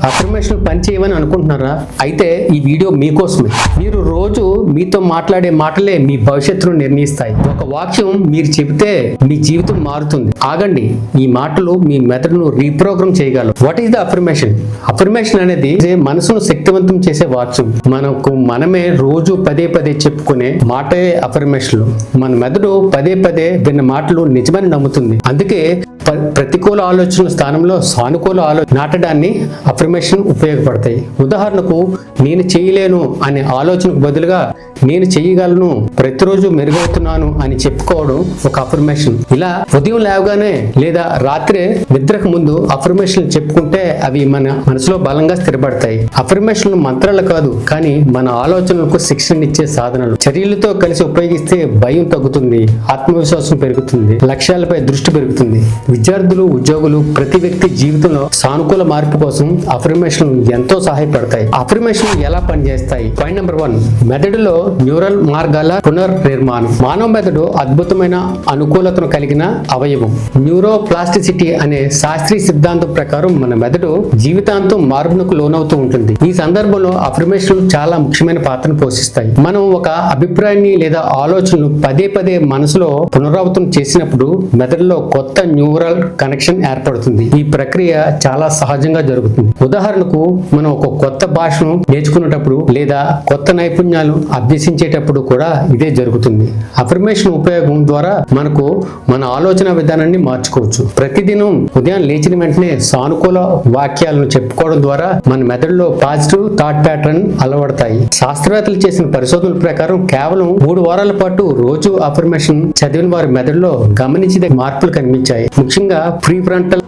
Affirmation పని చేయమని అనుకుంటున్నారా? అయితే ఈ వీడియో మీకోసమే. మీరు రోజు మీతో మాట్లాడే మాటలే మీ భవిష్యత్తును నిర్ణయిస్తాయి. ఒక వాక్యం మీరు చెబితే మీ జీవితం మారుతుంది. ఆగండి, ఈ మాటలు మీ మెదడును రీప్రోగ్రామ్ చేయగలవు. What is the affirmation? Affirmation అనేది మనసును శక్తివంతం చేసే వాక్యం. మనకు మనమే రోజు పదే పదే చెప్పుకునే మాటే అఫర్మేషన్లు. మన మెదడు పదే పదే విన్న మాటలు నిజమని నమ్ముతుంది. అందుకే ప్రతికూల ఆలోచనల స్థానంలో సానుకూల ఆలోచన నాటడాన్ని అఫర్మేషన్ ఉపయోగపడతాయి. ఉదాహరణకు, నేను చేయలేను అనే ఆలోచనకు బదులుగా నేను చేయగలను, ప్రతిరోజు మెరుగవుతున్నాను అని చెప్పుకోవడం ఒక అఫర్మేషన్. ఇలా ఉదయం లేవగానే లేదా రాత్రి నిద్రకు ముందు అఫర్మేషన్ చెప్పుకుంటే అవి మన మనసులో బలంగా స్థిరపడతాయి. అఫర్మేషన్లు మంత్రాలు కాదు, కానీ మన ఆలోచనలకు శిక్షణ ఇచ్చే సాధనలు. చర్యలతో కలిసి ఉపయోగిస్తే భయం తగ్గుతుంది, ఆత్మవిశ్వాసం పెరుగుతుంది, లక్ష్యాలపై దృష్టి పెరుగుతుంది. విద్యార్థులు, ఉద్యోగులు, ప్రతి వ్యక్తి జీవితంలో సానుకూల మార్పు కోసం అఫర్మేషన్లు ఎంతో సహాయపడతాయి. అఫర్మేషన్లు ఎలా పనిచేస్తాయి? పాయింట్ నెంబర్ 1, మెదడులో న్యూరల్ మార్గాల పునర్నిర్మాణం. మానవ మెదడు అద్భుతమైన అనుకూలతను కలిగిన అవయవం. న్యూరోప్లాస్టిసిటీ అనే శాస్త్రీయ సిద్ధాంతం ప్రకారం మన మెదడు జీవితాంతం మార్పునకు లోనవుతూ ఉంటుంది. ఈ సందర్భంలో అఫర్మేషన్లు చాలా ముఖ్యమైన పాత్రను పోషిస్తాయి. మనం ఒక అభిప్రాయాన్ని లేదా ఆలోచనను పదే పదే మనసులో పునరావృతం చేసినప్పుడు మెదడులో కొత్త న్యూరల్ కనెక్షన్ ఏర్పడుతుంది. ఈ ప్రక్రియ చాలా సహజంగా జరుగుతుంది. ఉదాహరణకు, మనం ఒక కొత్త భాషను నేర్చుకునేటప్పుడు లేదా కొత్త నైపుణ్యాలు అభ్యసించేటప్పుడు కూడా ఇదే జరుగుతుంది. అఫర్మేషన్ ఉపయోగం ద్వారా మనకు మన ఆలోచన విధానాన్ని మార్చుకోవచ్చు. ప్రతిదినం ఉదయం లేచిన వెంటనే సానుకూల వాక్యాలను చెప్పుకోవడం ద్వారా మన మెదడులో పాజిటివ్ థాట్ ప్యాటర్న్ అలవడతాయి. శాస్త్రవేత్తలు చేసిన పరిశోధనల ప్రకారం కేవలం 3 వారాల పాటు రోజు అఫర్మేషన్ చదివిన వారి మెదడులో గమనించే మార్పులు కనిపించాయి. ముఖ్యంగా ప్రీఫ్రంటల్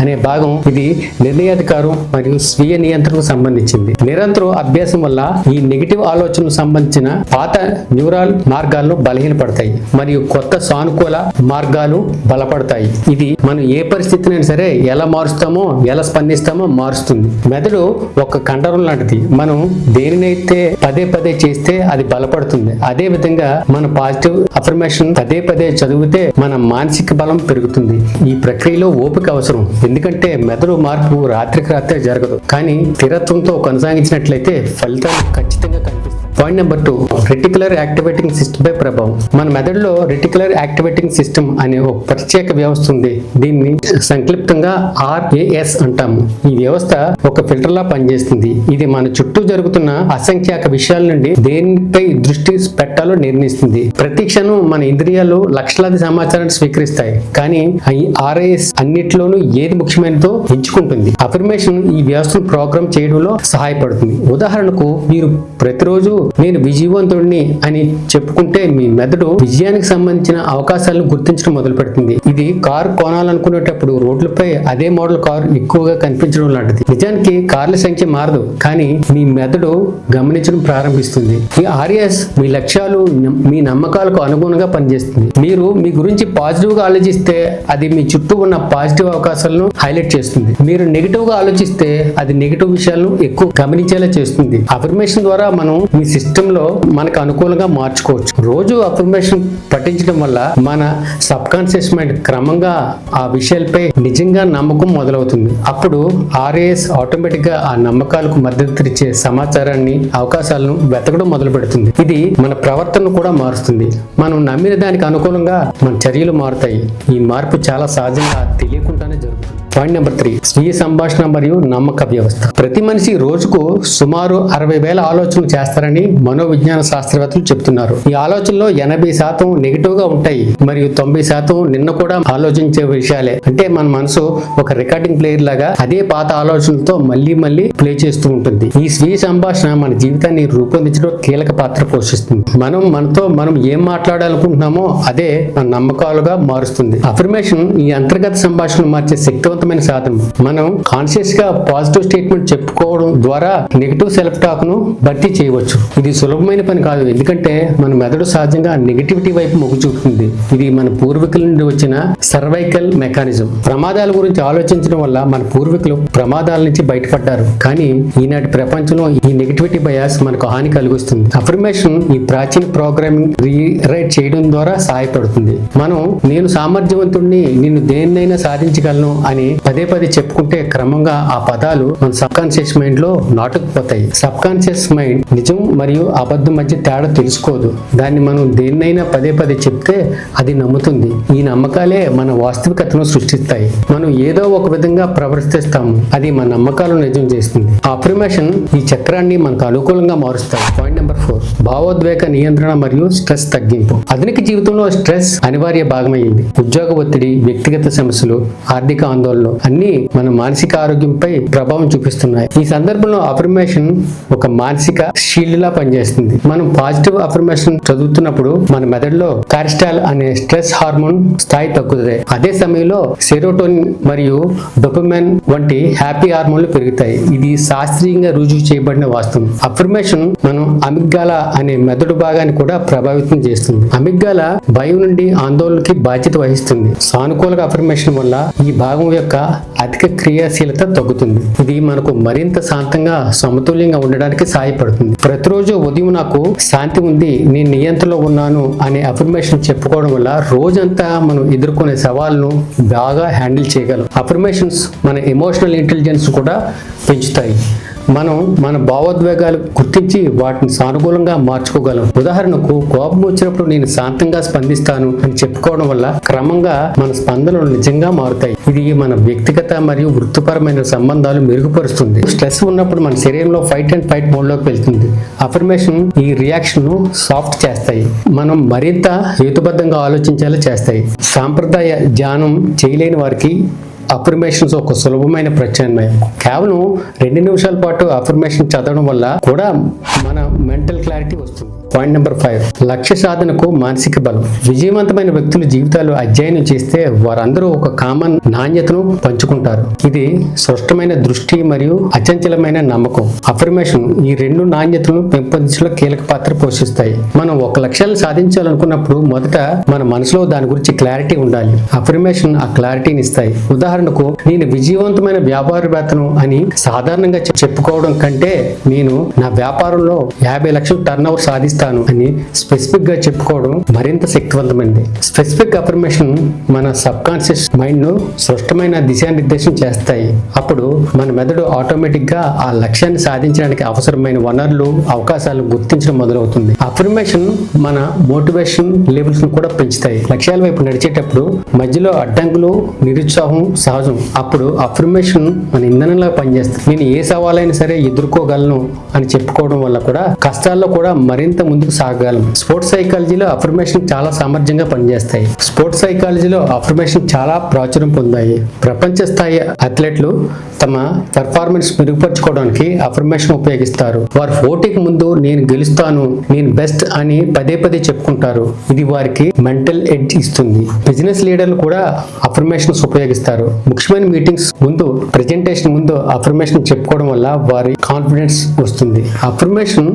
అనే భాగం, ఇది నిర్ణయాధికారం మరియు స్వీయ నియంత్రణకు సంబంధించింది. నిరంతరం అభ్యాసం వల్ల ఈ నెగిటివ్ ఆలోచనకు సంబంధించిన పాత న్యూరల్ మార్గాలను బలహీనపడతాయి మరియు కొత్త సానుకూల మార్గాలు బలపడతాయి. ఇది మనం ఏ పరిస్థితినైనా సరే ఎలా మారుస్తామో, ఎలా స్పందిస్తామో మారుస్తుంది. మెదడు ఒక కండరం లాంటిది. మనం దేనినైతే పదే పదే చేస్తే అది బలపడుతుంది. అదే విధంగా మన పాజిటివ్ అఫర్మేషన్ పదే పదే చదివితే మన మానసిక బలం పెరుగుతుంది. ఈ ప్రక్రియలో ఓపిక అవసరం, ఎందుకంటే మెదడు మార్పు రాత్రికి రాత్రే జరగదు, కానీ స్థిరత్వంతో కొనసాగించినట్లయితే ఫలితాలు ఖచ్చితంగా కనిపిస్తాయి. Point number 2, reticular activating system పై ప్రభావం. మన మెదడులో రెటిక్యులర్ యాక్టివేటింగ్ సిస్టమ్ అనే ఒక ప్రత్యేక వ్యవస్థ ఉంది. దీన్ని సంక్షిప్తంగా RAS అంటాము. ఈ వ్యవస్థ ఒక ఫిల్టర్ లా పనిచేస్తుంది. ఇది మన చుట్టూ జరుగుతున్న అసంఖ్యాక విషయాల నుండి దేనిపై దృష్టి పెట్టాలో నిర్ణయిస్తుంది. ప్రతి క్షణం మన ఇంద్రియాలు లక్షలాది సమాచారాన్ని స్వీకరిస్తాయి, కానీ ఈ RAS అన్నిట్లోనూ ఏది ముఖ్యమైనదో ఎంచుకుంటుంది. అఫర్మేషన్ ఈ వ్యవస్థను ప్రోగ్రామ్ చేయడంలో సహాయపడుతుంది. ఉదాహరణకు, మీరు ప్రతిరోజు నేను విజయవంతుడిని అని చెప్పుకుంటే మీ మెదడు విజయానికి సంబంధించిన అవకాశాలను గుర్తించడం మొదలు పెడుతుంది. ఇది కారు కొనాలనుకునేటప్పుడు రోడ్లపై అదే మోడల్ కారు ఎక్కువగా కనిపించడం లాంటిది. నిజానికి కార్ల సంఖ్య మారదు, కానీ మీ మెదడు గమనించడం ప్రారంభిస్తుంది. ఈ RAS మీ లక్ష్యాలు, మీ నమ్మకాలకు అనుగుణంగా పనిచేస్తుంది. మీరు మీ గురించి పాజిటివ్ గా ఆలోచిస్తే అది మీ చుట్టూ ఉన్న పాజిటివ్ అవకాశాలను హైలైట్ చేస్తుంది. మీరు నెగిటివ్ గా ఆలోచిస్తే అది నెగిటివ్ విషయాలను ఎక్కువ గమనించేలా చేస్తుంది. అఫర్మేషన్ ద్వారా మనం మీ సిస్టమ్ లో మనకు అనుకూలంగా మార్చుకోవచ్చు. రోజు అఫర్మేషన్ పఠించడం వల్ల మన సబ్ కాన్షియస్ మైండ్ క్రమంగా ఆ విషయాలపై నిజంగా నమ్మకం మొదలవుతుంది. అప్పుడు RAS ఆటోమేటిక్ గా ఆ నమ్మకాలకు మద్దతునిచ్చే సమాచారాన్ని, అవకాశాలను వెతకడం మొదలు పెడుతుంది. ఇది మన ప్రవర్తనను కూడా మారుస్తుంది. మనం నమ్మిన దానికి అనుకూలంగా మన చర్యలు మారుతాయి. ఈ మార్పు చాలా సహజంగా తెలియకుండానే జరుగుతుంది. పాయింట్ నెంబర్ 3, స్వీయ సంభాషణ మరియు నమ్మక వ్యవస్థ. ప్రతి మనిషి రోజుకు సుమారు 60,000 ఆలోచనలు చేస్తారని మనోవిజ్ఞాన శాస్త్రవేత్తలు చెప్తున్నారు. ఈ ఆలోచనలో 80% నెగిటివ్ గా ఉంటాయి మరియు 90% నిన్న కూడా ఆలోచించే విషయాలే. అంటే మన మనసు ఒక రికార్డింగ్ ప్లేయర్ లాగా అదే పాత ఆలోచనలతో మళ్ళీ మళ్ళీ ప్లే చేస్తూ ఉంటుంది. ఈ స్వీయ సంభాషణ మన జీవితాన్ని రూపొందించడం కీలక పాత్ర పోషిస్తుంది. మనం ఏం మాట్లాడాలనుకుంటున్నామో అదే మన నమ్మకాలుగా మారుస్తుంది. అఫర్మేషన్ ఈ అంతర్గత సంభాషణ మార్చే శక్తివంతమైన సాధనం. మనం కాన్షియస్ గా పాజిటివ్ స్టేట్మెంట్ చెప్పుకోవడం ద్వారా నెగిటివ్ సెల్ఫ్ టాక్ ను భర్తీ చేయవచ్చు. ఇది సులభమైన పని కాదు, ఎందుకంటే మన మెదడు సహజంగా నెగిటివిటీ వైపు మొగ్గు చూపుతుంది. ఇది మన పూర్వీకుల నుండి వచ్చిన సర్వైకల్ మెకానిజం. ప్రమాదాల గురించి ఆలోచించడం వల్ల మన పూర్వీకులు ప్రమాదాల నుంచి బయటపడ్డారు, కానీ ఈనాటి ప్రపంచంలో ఈ నెగిటివిటీ బయాస్ మనకు హాని కలిగిస్తుంది. అఫర్మేషన్ ఈ ప్రాచీన ప్రోగ్రామింగ్ రీరైట్ చేయడం ద్వారా సహాయపడుతుంది. మనం నేను సామర్థ్యవంతుడిని, నిన్ను దేన్నైనా సాధించగలను అని పదే పదే చెప్పుకుంటే క్రమంగా ఆ పదాలు మన సబ్ కాన్షియస్ మైండ్ లో నాటుకుపోతాయి. సబ్ కాన్షియస్ మైండ్ నిజం మరియు అబద్ధం మధ్య తేడా తెలుసుకోదు. దాన్ని మనం దేన్నైనా పదే పదే చెప్తే అది నమ్ముతుంది. ఈ నమ్మకాలే మన వాస్తవికతను సృష్టిస్తాయి. మనం ఏదో ఒక విధంగా ప్రవర్తిస్తాము, అది మన నమ్మకాలను నిజం చేస్తుంది. అఫర్మేషన్ ఈ చక్రాన్ని మనకు అనుకూలంగా మారుస్తాయి. పాయింట్ నెంబర్ 4, భావోద్వేగ నియంత్రణ మరియు స్ట్రెస్ తగ్గింపు. ఆధునిక జీవితంలో స్ట్రెస్ అనివార్య భాగమైంది. ఉద్యోగ ఒత్తిడి, వ్యక్తిగత సమస్యలు, ఆర్థిక ఆందోళనలు అన్ని మన మానసిక ఆరోగ్యంపై ప్రభావం చూపిస్తున్నాయి. ఈ సందర్భంలో అఫర్మేషన్ ఒక మానసిక షీల్డ్ లా పనిచేస్తుంది. మనం పాజిటివ్ అఫర్మేషన్ చదువుతున్నప్పుడు మన మెదడులో కార్టిసాల్ అనే స్ట్రెస్ హార్మోన్ స్థాయి తగ్గుతుంది. అదే సమయంలో సెరోటోనిన్ మరియు డోపమైన్ వంటి హ్యాపీ హార్మోన్లు పెరుగుతాయి. ఇది శాస్త్రీయంగా రుజువు చేయబడిన వాస్తవం. అఫర్మేషన్ మనం అమిగ్డాలా అనే మెదడు భాగాన్ని కూడా ప్రభావితం చేస్తుంది. అమిగ్డాలా భయం నుండి ఆందోళనకి బాధ్యత వహిస్తుంది. సానుకూల అఫర్మేషన్ వల్ల ఈ భాగం యొక్క అధిక క్రియాశీలత తగ్గుతుంది. ఇది మనకు మరింత శాంతంగా సమతుల్యంగా ఉండడానికి సహాయపడుతుంది. ప్రతిరోజు ఉదయం నాకు శాంతి ఉంది, నేను నియంత్రణలో ఉన్నాను అనే అఫర్మేషన్ చెప్పుకోవడం వల్ల రోజంతా మనం ఎదుర్కొనే సవాళ్ళను బాగా హ్యాండిల్ చేయగలం. అఫర్మేషన్స్ మన ఎమోషనల్ ఇంటెలిజెన్స్ కూడా పెంచుతాయి. మనం మన భావోద్వేగాలు గుర్తించి వాటిని సానుకూలంగా మార్చుకోగలం. ఉదాహరణకు, కోపం వచ్చినప్పుడు నేను శాంతంగా స్పందిస్తాను అని చెప్పుకోవడం వల్ల క్రమంగా మన స్పందనలు నిజంగా మారుతాయి. ఇది మన వ్యక్తిగత మరియు వృత్తిపరమైన సంబంధాలు మెరుగుపరుస్తుంది. స్ట్రెస్ ఉన్నప్పుడు మన శరీరంలో ఫైట్ అండ్ ఫైట్ మోడ్ లోకి వెళ్తుంది. అఫర్మేషన్ ఈ రియాక్షన్ ను సాఫ్ట్ చేస్తాయి, మనం మరింత హేతుబద్ధంగా ఆలోచించేలా చేస్తాయి. సాంప్రదాయ ధ్యానం చేయలేని వారికి అఫర్మేషన్స్ ఒక సులభమైన ప్రత్యామ్నాయం. కేవలం 2 నిమిషాల పాటు అఫర్మేషన్ చదవడం వల్ల కూడా మన మెంటల్ క్లారిటీ వస్తుంది. పాయింట్ నెంబర్ 5, లక్ష్య సాధనకు మానసిక బలం. విజయవంతమైన వ్యక్తుల జీవితాలు అధ్యయనం చేస్తే వారందరూ ఒక కామన్ నాణ్యతను పంచుకుంటారు. ఇది స్పష్టమైన దృష్టి మరియు అచంచలమైన నమ్మకం. అఫర్మేషన్ ఈ 2 నాణ్యతలను పెంపొందించడంలో కీలక పాత్ర పోషిస్తాయి. మనం ఒక లక్ష్యాన్ని సాధించాలనుకున్నప్పుడు మొదట మన మనసులో దాని గురించి క్లారిటీ ఉండాలి. అఫర్మేషన్ ఆ క్లారిటీని ఇస్తాయి. ఉదాహరణకు, నేను విజయవంతమైన వ్యాపారవేత్తను అని సాధారణంగా చెప్పుకోవడం కంటే, నేను నా వ్యాపారంలో 50 లక్షల టర్న్ ఓవర్ సాధిస్తాను అని స్పెసిఫిక్ గా చెప్పుకోవడం మరింత శక్తివంతమైనది. స్పెసిఫిక్ అఫర్మేషన్ మన సబ్ కాన్షియస్ మైండ్ ను స్పష్టమైన దిశానిర్దేశం చేస్తాయి. అప్పుడు మన మెదడు ఆటోమేటిక్ గా ఆ లక్ష్యాన్ని సాధించడానికి అవసరమైన వనరులు, అవకాశాలు గుర్తించడం మొదలవుతుంది. అఫర్మేషన్ మన మోటివేషన్ లెవెల్స్ ను కూడా పెంచుతాయి. లక్ష్యాల వైపు నడిచేటప్పుడు మధ్యలో అడ్డంకులు, నిరుత్సాహం సహజం. అప్పుడు అఫర్మేషన్ మన ఇంధనంలా పనిచేస్తుంది. నేను ఏ సవాలైనా సరే ఎదుర్కోగలను అని చెప్పుకోవడం వల్ల కూడా కష్టాల్లో కూడా మరింత ముందుకు సాగగలం. స్పోర్ట్స్ సైకాలజీలో అఫర్మేషన్ చాలా సామర్థ్యంగా పనిచేస్తాయి. స్పోర్ట్స్ సైకాలజీలో అఫర్మేషన్ చాలా ప్రాచుర్యం పొందాయి. ప్రపంచ స్థాయి అథ్లెట్లు తమ పెర్ఫార్మెన్స్ మెరుగుపరచుకోవడానికి అఫర్మేషన్ ఉపయోగిస్తారు. వారు పోటీకి ముందు నేను గెలుస్తాను, నేను బెస్ట్ అని పదే పదే చెప్పుకుంటారు. ఇది వారికి మెంటల్ ఎడ్జ్ ఇస్తుంది. బిజినెస్ లీడర్లు కూడా అఫర్మేషన్స్ ఉపయోగిస్తారు. ముఖ్యమైన మీటింగ్స్ ముందు, ప్రెజెంటేషన్ ముందు అఫర్మేషన్ చెప్పుకోవడం వల్ల వారి కాన్ఫిడెన్స్ వస్తుంది. అఫర్మేషన్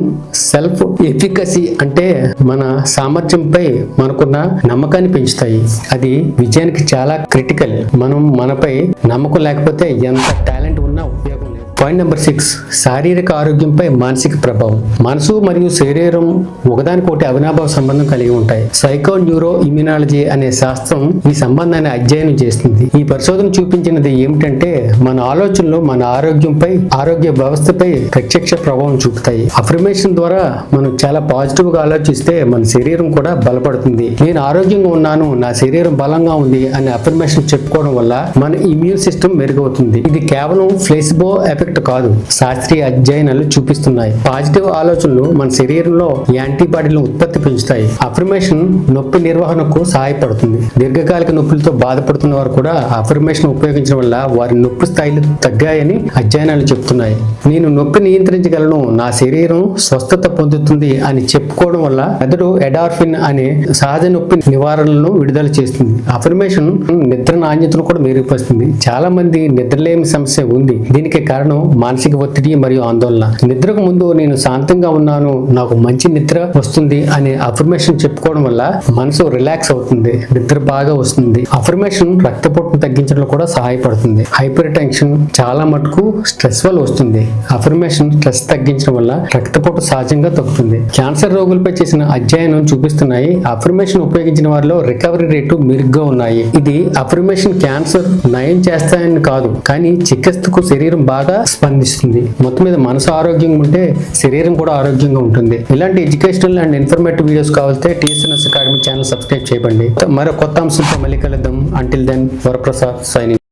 సెల్ఫ్ ఎఫికసీ అంటే మన సామర్థ్యంపై మనకున్న నమ్మకాన్ని పెంచుతాయి. అది విజయానికి చాలా క్రిటికల్. మనం మనపై నమ్మకం లేకపోతే ఎంత టాలెంట్ ఉన్నా ఉపయోగం లేదు. పాయింట్ నెంబర్ 6, శారీరక ఆరోగ్యంపై మానసిక ప్రభావం. మనసు మరియు శరీరం ఒకదానికొకటి అవినాభావ సంబంధం కలిగి ఉంటాయి. సైకో న్యూరో ఇమ్యునాలజీ అనే శాస్త్రం ఈ సంబంధాన్ని అధ్యయనం చేస్తుంది. ఈ పరిశోధన చూపించినది ఏమిటంటే, మన ఆలోచనలు మన ఆరోగ్యంపై, ఆరోగ్య వ్యవస్థపై ప్రత్యక్ష ప్రభావం చూపుతాయి. అఫర్మేషన్ ద్వారా మనం చాలా పాజిటివ్ గా ఆలోచిస్తే మన శరీరం కూడా బలపడుతుంది. నేను ఆరోగ్యంగా ఉన్నాను, నా శరీరం బలంగా ఉంది అనే అఫర్మేషన్ చెప్పుకోవడం వల్ల మన ఇమ్యూన్ సిస్టమ్ మెరుగవుతుంది. ఇది కేవలం ప్లేసిబో ఎఫెక్ట్ కాదు, శాస్త్రీయ అధ్యయనాలు చూపిస్తున్నాయి. పాజిటివ్ ఆలోచనలు మన శరీరంలో యాంటీబాడీలను ఉత్పత్తి పెంచుతాయి. అఫర్మేషన్ నొప్పి నిర్వహణకు సహాయపడుతుంది. దీర్ఘకాలిక నొప్పులతో బాధపడుతున్న వారు కూడా అఫర్మేషన్ ఉపయోగించడం వల్ల వారి నొప్పి స్థాయిలు తగ్గాయని అధ్యయనాలు చెప్తున్నాయి. నేను నొప్పి నియంత్రించగలను, నా శరీరం స్వస్థత పొందుతుంది అని చెప్పుకోవడం వల్ల మెదడు ఎడార్ఫిన్ అనే సహజ నొప్పి నివారణలను విడుదల చేస్తుంది. అఫర్మేషన్ నిద్ర నాణ్యతను కూడా మెరుగుపరుస్తుంది. చాలా మంది నిద్రలేమి సమస్య ఉంది. దీనికి కారణం కారణం మానసిక ఒత్తిడి మరియు ఆందోళన. నిద్రకు ముందు నేను శాంతంగా ఉన్నాను, నాకు మంచి నిద్ర వస్తుంది అనే అఫర్మేషన్ చెప్పుకోవడం వల్ల మనసు రిలాక్స్ అవుతుంది, నిద్ర బాగా వస్తుంది. అఫర్మేషన్ రక్తపోటును తగ్గించడంలో కూడా సహాయపడుతుంది. హైపర్ టెన్షన్ చాలా మటుకు స్ట్రెస్ వల్ల వస్తుంది. అఫర్మేషన్ స్ట్రెస్ తగ్గించడం వల్ల రక్తపోటు సహజంగా తగ్గుతుంది. క్యాన్సర్ రోగులపై చేసిన అధ్యయనం చూపిస్తున్నాయి అఫర్మేషన్ ఉపయోగించిన వారిలో రికవరీ రేటు మెరుగ్గా ఉన్నాయి. ఇది అఫర్మేషన్ క్యాన్సర్ నయం చేస్తాయని కాదు, కానీ చికిత్సకు శరీరం బాగా స్పందిస్తుంది. మొత్తం మీద మనసు ఆరోగ్యంగా ఉంటే శరీరం కూడా ఆరోగ్యంగా ఉంటుంది. ఇలాంటి ఎడ్యుకేషనల్ అండ్ ఇన్ఫర్మేటివ్ వీడియోస్ కావాలంటే TSNS అకాడమీ ఛానల్ సబ్స్క్రైబ్ చేయండి. మరో కొత్త అంశంతో మళ్ళీ కలుద్దాం. Until then Varaprasad signing.